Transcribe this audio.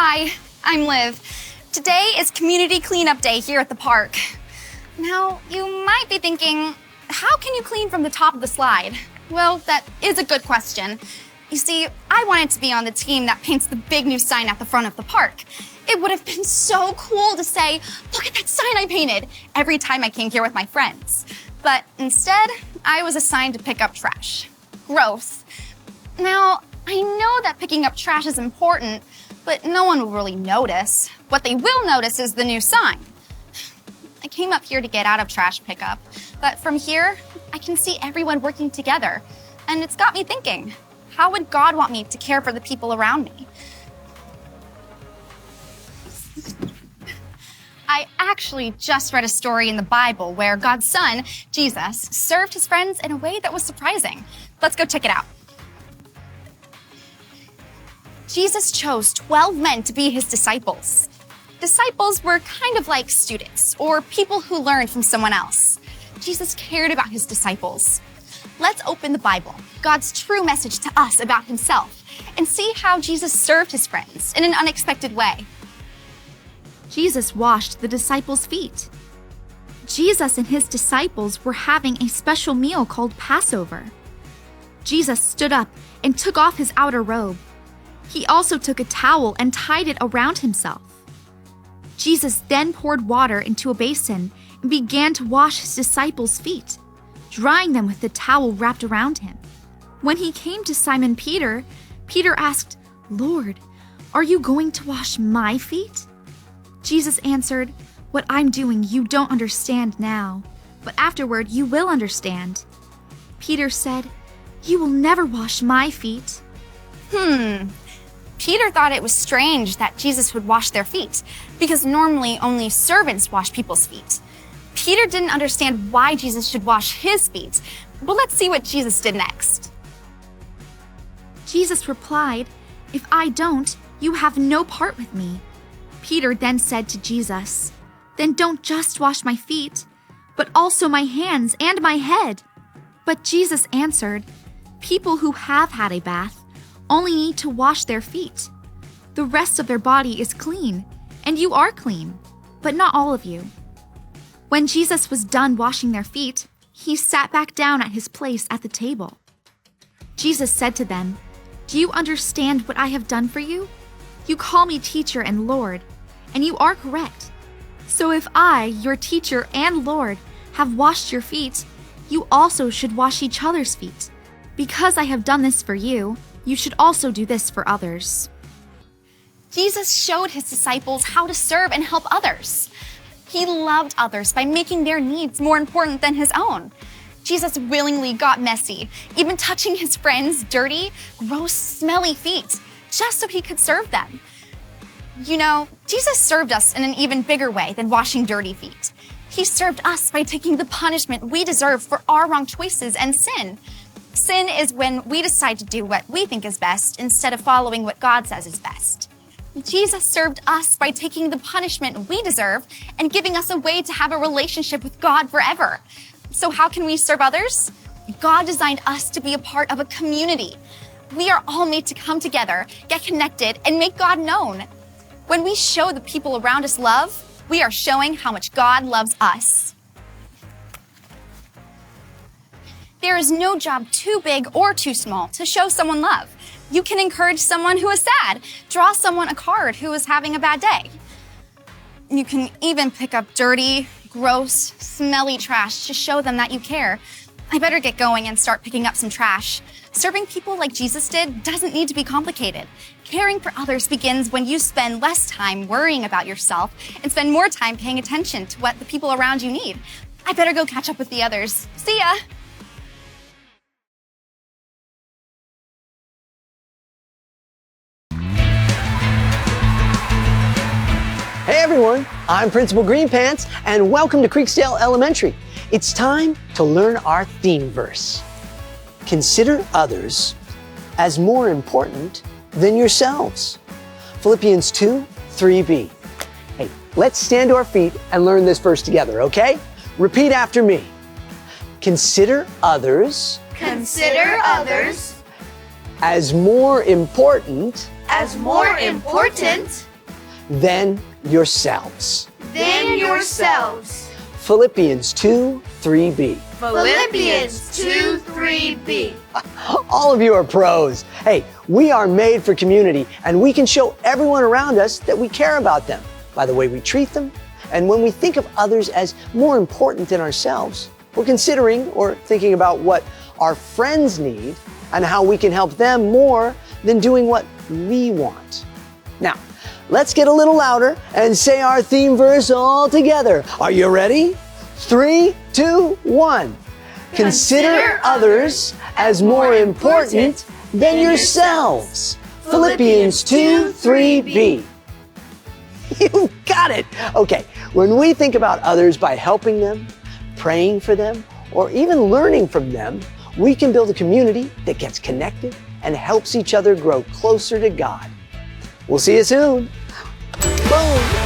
Hi, I'm Liv. Today is Community Cleanup Day here at the park. Now, you might be thinking, how can you clean from the top of the slide? Well, that is a good question. You see, I wanted to be on the team that paints the big new sign at the front of the park. It would have been so cool to say, look at that sign I painted, every time I came here with my friends. But instead, I was assigned to pick up trash. Gross. Now, I know that picking up trash is important, but no one will really notice. What they will notice is the new sign. I came up here to get out of trash pickup, but from here, I can see everyone working together. And it's got me thinking, how would God want me to care for the people around me? I actually just read a story in the Bible where God's son, Jesus, served his friends in a way that was surprising. Let's go check it out. Jesus chose 12 men to be his disciples. Disciples were kind of like students or people who learned from someone else. Jesus cared about his disciples. Let's open the Bible, God's true message to us about himself, and see how Jesus served his friends in an unexpected way. Jesus washed the disciples' feet. Jesus and his disciples were having a special meal called Passover. Jesus stood up and took off his outer robe. He also took a towel and tied it around himself. Jesus then poured water into a basin and began to wash his disciples' feet, drying them with the towel wrapped around him. When he came to Simon Peter, Peter asked, "Lord, are you going to wash my feet?" Jesus answered, "What I'm doing you don't understand now, but afterward you will understand." Peter said, "You will never wash my feet." Peter thought it was strange that Jesus would wash their feet, because normally only servants wash people's feet. Peter didn't understand why Jesus should wash his feet, but let's see what Jesus did next. Jesus replied, "If I don't, you have no part with me." Peter then said to Jesus, "Then don't just wash my feet, but also my hands and my head." But Jesus answered, "People who have had a bath only need to wash their feet. The rest of their body is clean, and you are clean, but not all of you." When Jesus was done washing their feet, he sat back down at his place at the table. Jesus said to them, "Do you understand what I have done for you? You call me teacher and Lord, and you are correct. So if I, your teacher and Lord, have washed your feet, you also should wash each other's feet. Because I have done this for you, you should also do this for others." Jesus showed his disciples how to serve and help others. He loved others by making their needs more important than his own. Jesus willingly got messy, even touching his friends' dirty, gross, smelly feet, just so he could serve them. You know, Jesus served us in an even bigger way than washing dirty feet. He served us by taking the punishment we deserve for our wrong choices and sin. Sin is when we decide to do what we think is best instead of following what God says is best. Jesus served us by taking the punishment we deserve and giving us a way to have a relationship with God forever. So how can we serve others? God designed us to be a part of a community. We are all made to come together, get connected, and make God known. When we show the people around us love, we are showing how much God loves us. There is no job too big or too small to show someone love. You can encourage someone who is sad, draw someone a card who is having a bad day. You can even pick up dirty, gross, smelly trash to show them that you care. I better get going and start picking up some trash. Serving people like Jesus did doesn't need to be complicated. Caring for others begins when you spend less time worrying about yourself and spend more time paying attention to what the people around you need. I better go catch up with the others. See ya! Hey everyone, I'm Principal Greenpants, and welcome to Creeksdale Elementary. It's time to learn our theme verse. Consider others as more important than yourselves. Philippians 2:3b. Hey, let's stand to our feet and learn this verse together, okay? Repeat after me. Consider others as more important than yourselves. Than yourselves. Philippians 2:3b. Philippians 2:3b. All of you are pros. Hey, we are made for community, and we can show everyone around us that we care about them by the way we treat them. And when we think of others as more important than ourselves, we're considering or thinking about what our friends need and how we can help them more than doing what we want. Now, let's get a little louder and say our theme verse all together. Are you ready? 3, 2, 1. Consider others as more important than yourselves. Philippians 2:3b. You got it. Okay, when we think about others by helping them, praying for them, or even learning from them, we can build a community that gets connected and helps each other grow closer to God. We'll see you soon. Boom.